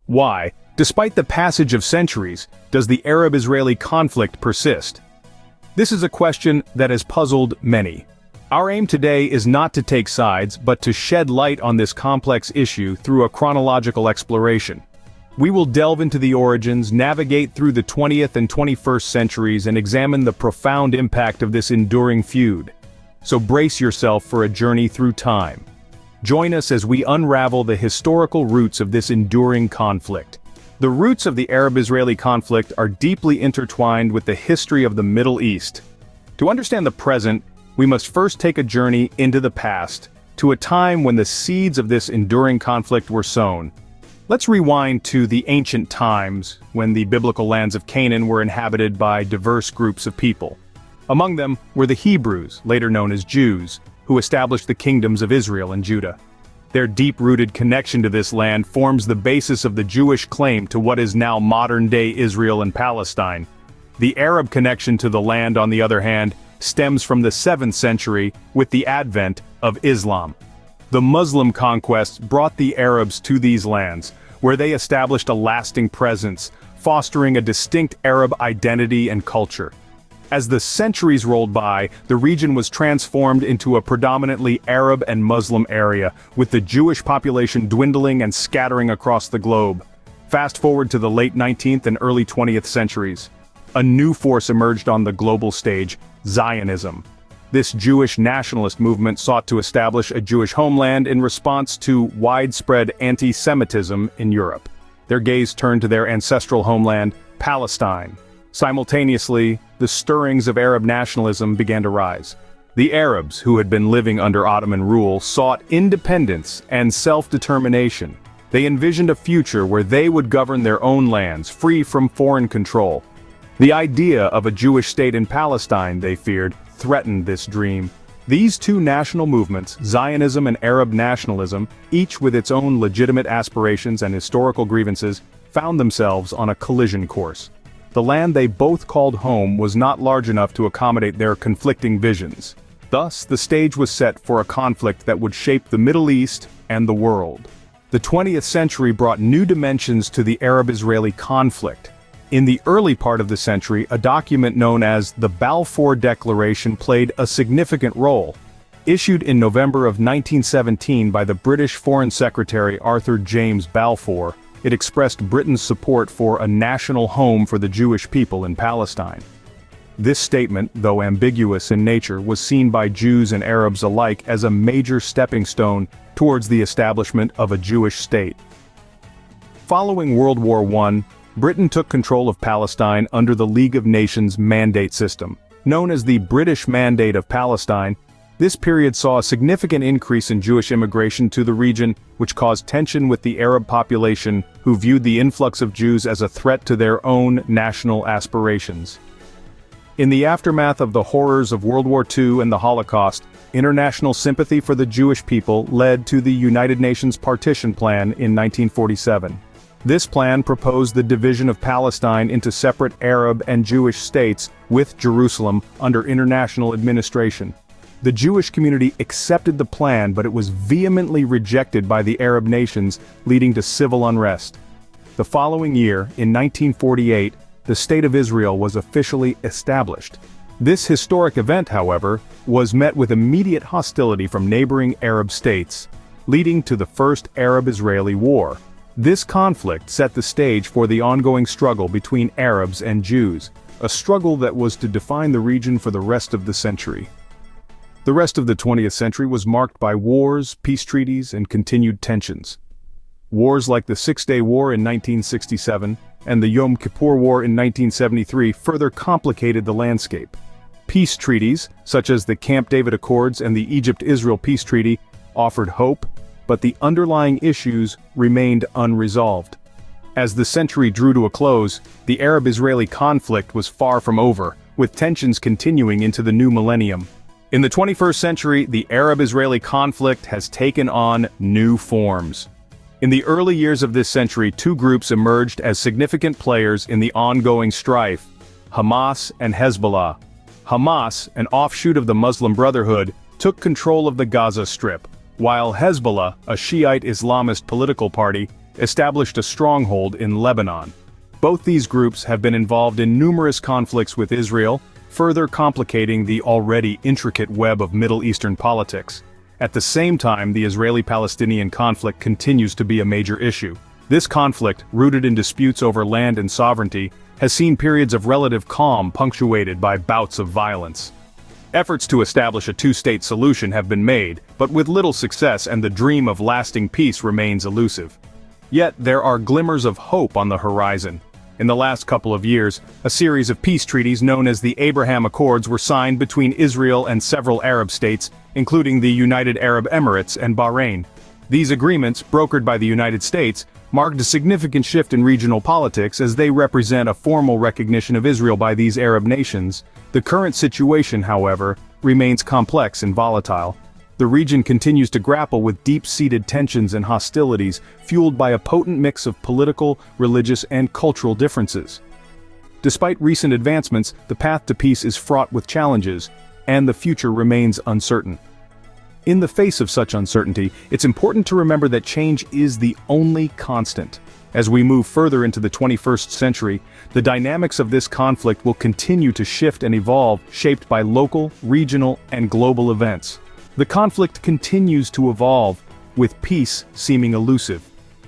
Why, despite the passage of centuries, does the Arab-Israeli conflict persist? This is a question that has puzzled many. Our aim today is not to take sides, but to shed light on this complex issue through a chronological exploration. We will delve into the origins, navigate through the 20th and 21st centuries, and examine the profound impact of this enduring feud. So brace yourself for a journey through time. Join us as we unravel the historical roots of this enduring conflict. The roots of the Arab-Israeli conflict are deeply intertwined with the history of the Middle East. To understand the present, we must first take a journey into the past, to a time when the seeds of this enduring conflict were sown. Let's rewind to the ancient times, when the biblical lands of Canaan were inhabited by diverse groups of people. Among them were the Hebrews, later known as Jews, who established the kingdoms of Israel and Judah. Their deep-rooted connection to this land forms the basis of the Jewish claim to what is now modern-day Israel and Palestine. The Arab connection to the land, on the other hand, stems from the 7th century with the advent of Islam. The Muslim conquests brought the Arabs to these lands, where they established a lasting presence, fostering a distinct Arab identity and culture. As the centuries rolled by, the region was transformed into a predominantly Arab and Muslim area, with the Jewish population dwindling and scattering across the globe. Fast forward to the late 19th and early 20th centuries. A new force emerged on the global stage: Zionism. This Jewish nationalist movement sought to establish a Jewish homeland in response to widespread anti-Semitism in Europe. Their gaze turned to their ancestral homeland, Palestine. Simultaneously, the stirrings of Arab nationalism began to rise. The Arabs, who had been living under Ottoman rule, sought independence and self-determination. They envisioned a future where they would govern their own lands, free from foreign control. The idea of a Jewish state in Palestine, they feared, threatened this dream. These two national movements, Zionism and Arab nationalism, each with its own legitimate aspirations and historical grievances, found themselves on a collision course. The land they both called home was not large enough to accommodate their conflicting visions. Thus, the stage was set for a conflict that would shape the Middle East and the world. The 20th century brought new dimensions to the Arab-Israeli conflict. In the early part of the century, a document known as the Balfour Declaration played a significant role. Issued in November of 1917 by the British Foreign Secretary Arthur James Balfour, it expressed Britain's support for a national home for the Jewish people in Palestine. This statement, though ambiguous in nature, was seen by Jews and Arabs alike as a major stepping stone towards the establishment of a Jewish state. Following World War I, Britain took control of Palestine under the League of Nations mandate system. Known as the British Mandate of Palestine, this period saw a significant increase in Jewish immigration to the region, which caused tension with the Arab population, who viewed the influx of Jews as a threat to their own national aspirations. In the aftermath of the horrors of World War II and the Holocaust, international sympathy for the Jewish people led to the United Nations Partition Plan in 1947. This plan proposed the division of Palestine into separate Arab and Jewish states, with Jerusalem under international administration. The Jewish community accepted the plan, but it was vehemently rejected by the Arab nations, leading to civil unrest. The following year, in 1948, the State of Israel was officially established. This historic event, however, was met with immediate hostility from neighboring Arab states, leading to the First Arab-Israeli War. This conflict set the stage for the ongoing struggle between Arabs and Jews, a struggle that was to define the region for the rest of the century. The rest of the 20th century was marked by wars, peace treaties, and continued tensions. Wars like the Six-Day War in 1967 and the Yom Kippur War in 1973 further complicated the landscape. Peace treaties, such as the Camp David Accords and the Egypt-Israel Peace Treaty, offered hope, but the underlying issues remained unresolved. As the century drew to a close, the Arab-Israeli conflict was far from over, with tensions continuing into the new millennium. In the 21st century, the Arab-Israeli conflict has taken on new forms. In the early years of this century, two groups emerged as significant players in the ongoing strife: Hamas and Hezbollah. Hamas, an offshoot of the Muslim Brotherhood, took control of the Gaza Strip, while Hezbollah, a Shiite Islamist political party, established a stronghold in Lebanon. Both these groups have been involved in numerous conflicts with Israel, further complicating the already intricate web of Middle Eastern politics. At the same time, the Israeli-Palestinian conflict continues to be a major issue. This conflict, rooted in disputes over land and sovereignty, has seen periods of relative calm punctuated by bouts of violence. Efforts to establish a two-state solution have been made, but with little success, and the dream of lasting peace remains elusive. Yet there are glimmers of hope on the horizon. In the last couple of years, a series of peace treaties known as the Abraham Accords were signed between Israel and several Arab states, including the United Arab Emirates and Bahrain. These agreements, brokered by the United States, marked a significant shift in regional politics as they represent a formal recognition of Israel by these Arab nations. The current situation, however, remains complex and volatile. The region continues to grapple with deep-seated tensions and hostilities, fueled by a potent mix of political, religious, and cultural differences. Despite recent advancements, the path to peace is fraught with challenges, and the future remains uncertain. In the face of such uncertainty, it's important to remember that change is the only constant. As we move further into the 21st century, the dynamics of this conflict will continue to shift and evolve, shaped by local, regional, and global events. The conflict continues to evolve, with peace seeming elusive.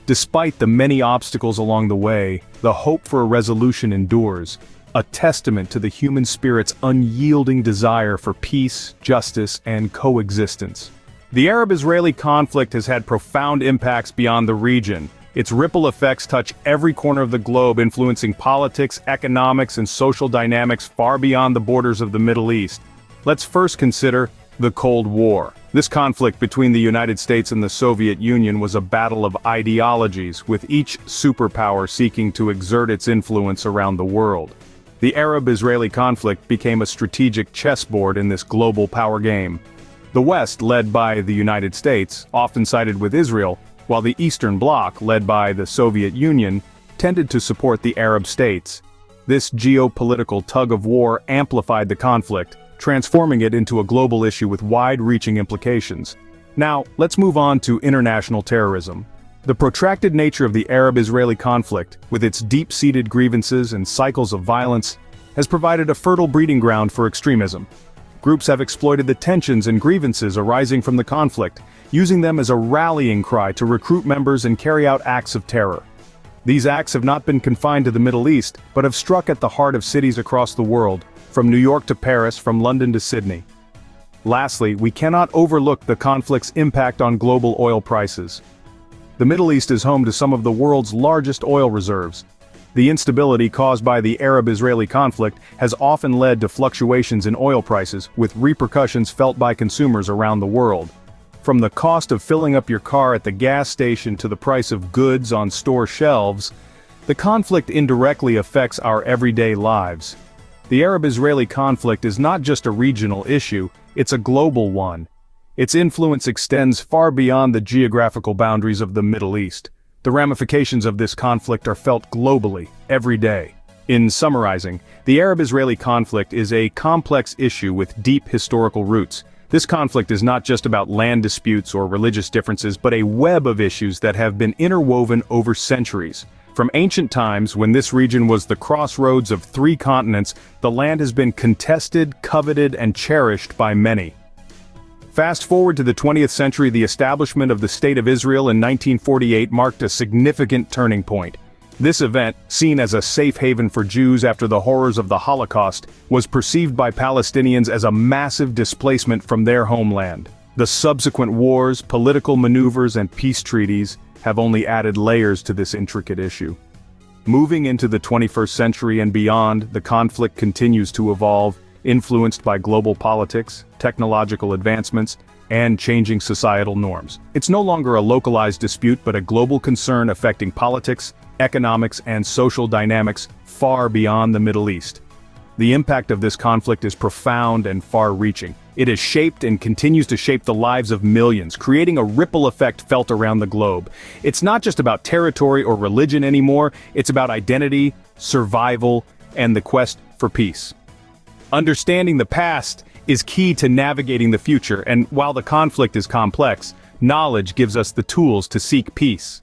Despite the many obstacles along the way, the hope for a resolution endures, a testament to the human spirit's unyielding desire for peace, justice, and coexistence. The Arab-Israeli conflict has had profound impacts beyond the region. Its ripple effects touch every corner of the globe, influencing politics, economics, and social dynamics far beyond the borders of the Middle East. Let's first consider the Cold War. This conflict between the United States and the Soviet Union was a battle of ideologies, with each superpower seeking to exert its influence around the world. The Arab-Israeli conflict became a strategic chessboard in this global power game. The West, led by the United States, often sided with Israel, while the Eastern Bloc, led by the Soviet Union, tended to support the Arab states. This geopolitical tug-of-war amplified the conflict, transforming it into a global issue with wide-reaching implications. Now, let's move on to international terrorism. The protracted nature of the Arab-Israeli conflict, with its deep-seated grievances and cycles of violence, has provided a fertile breeding ground for extremism. Groups have exploited the tensions and grievances arising from the conflict, using them as a rallying cry to recruit members and carry out acts of terror. These acts have not been confined to the Middle East, but have struck at the heart of cities across the world, from New York to Paris, from London to Sydney. Lastly, we cannot overlook the conflict's impact on global oil prices. The Middle East is home to some of the world's largest oil reserves. The instability caused by the Arab-Israeli conflict has often led to fluctuations in oil prices, with repercussions felt by consumers around the world. From the cost of filling up your car at the gas station to the price of goods on store shelves, the conflict indirectly affects our everyday lives. The Arab-Israeli conflict is not just a regional issue, it's a global one. Its influence extends far beyond the geographical boundaries of the Middle East. The ramifications of this conflict are felt globally, every day. In summarizing, the Arab-Israeli conflict is a complex issue with deep historical roots. This conflict is not just about land disputes or religious differences, but a web of issues that have been interwoven over centuries. From ancient times, when this region was the crossroads of three continents, the land has been contested, coveted, and cherished by many. Fast forward to the 20th century, the establishment of the State of Israel in 1948 marked a significant turning point. This event, seen as a safe haven for Jews after the horrors of the Holocaust, was perceived by Palestinians as a massive displacement from their homeland. The subsequent wars, political maneuvers, and peace treaties have only added layers to this intricate issue. Moving into the 21st century and beyond, the conflict continues to evolve, influenced by global politics, technological advancements, and changing societal norms. It's no longer a localized dispute but a global concern affecting politics, economics, and social dynamics far beyond the Middle East. The impact of this conflict is profound and far-reaching. It has shaped and continues to shape the lives of millions, creating a ripple effect felt around the globe. It's not just about territory or religion anymore, it's about identity, survival, and the quest for peace. Understanding the past is key to navigating the future, and while the conflict is complex, knowledge gives us the tools to seek peace.